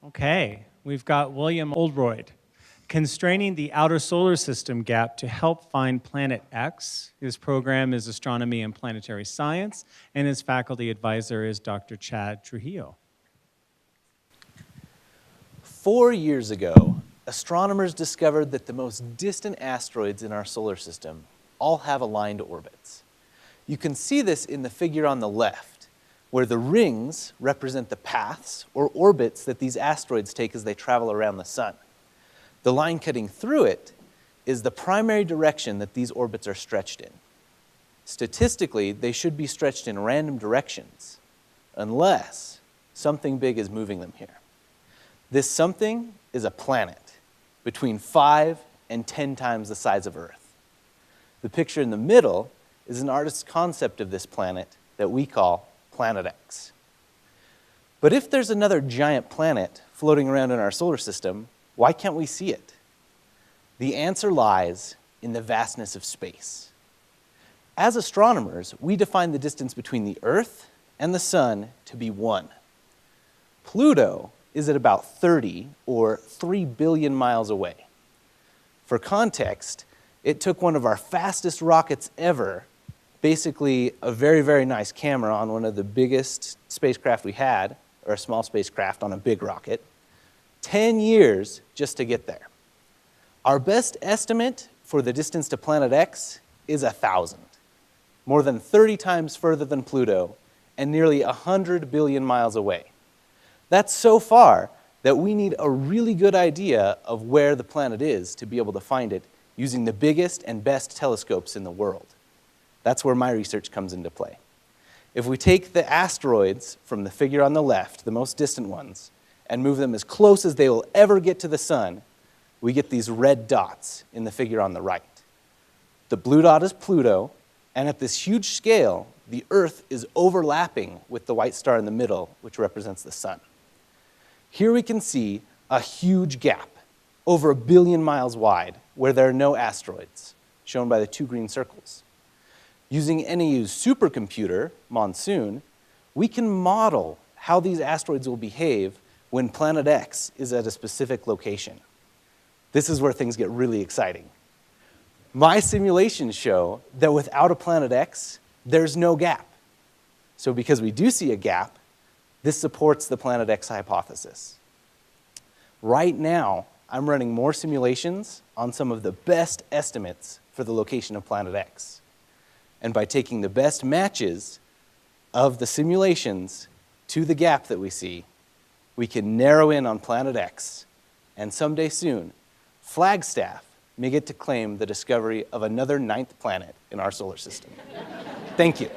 Okay, we've got William Oldroyd, constraining the outer solar system gap to help find planet X. His program is Astronomy and Planetary Science, and his faculty advisor is Dr. Chad Trujillo. 4 years ago, astronomers discovered that the most distant asteroids in our solar system all have aligned orbits. You can see this in the figure on the left, where the rings represent the paths or orbits that these asteroids take as they travel around the sun. The line cutting through it is the primary direction that these orbits are stretched in. Statistically, they should be stretched in random directions, unless something big is moving them here. This something is a planet, between 5 and 10 times the size of Earth. The picture in the middle is an artist's concept of this planet that we call Planet X. But if there's another giant planet floating around in our solar system, why can't we see it? The answer lies in the vastness of space. As astronomers, we define the distance between the Earth and the Sun to be 1. Pluto is at about 30 or 3 billion miles away. For context, it took one of our fastest rockets ever, basically a very, very nice camera on one of the biggest spacecraft we had, or a small spacecraft on a big rocket, 10 years just to get there. Our best estimate for the distance to Planet X is 1,000, more than 30 times further than Pluto, and nearly 100 billion miles away. That's so far that we need a really good idea of where the planet is to be able to find it using the biggest and best telescopes in the world. That's where my research comes into play. If we take the asteroids from the figure on the left, the most distant ones, and move them as close as they will ever get to the sun, we get these red dots in the figure on the right. The blue dot is Pluto, and at this huge scale, the Earth is overlapping with the white star in the middle, which represents the sun. Here we can see a huge gap, over 1 billion miles wide, where there are no asteroids, shown by the 2 green circles. Using NAU's supercomputer, Monsoon, we can model how these asteroids will behave when Planet X is at a specific location. This is where things get really exciting. My simulations show that without a Planet X, there's no gap. So because we do see a gap, this supports the Planet X hypothesis. Right now, I'm running more simulations on some of the best estimates for the location of Planet X. And by taking the best matches of the simulations to the gap that we see, we can narrow in on Planet X, and someday soon, Flagstaff may get to claim the discovery of another 9th planet in our solar system. Thank you.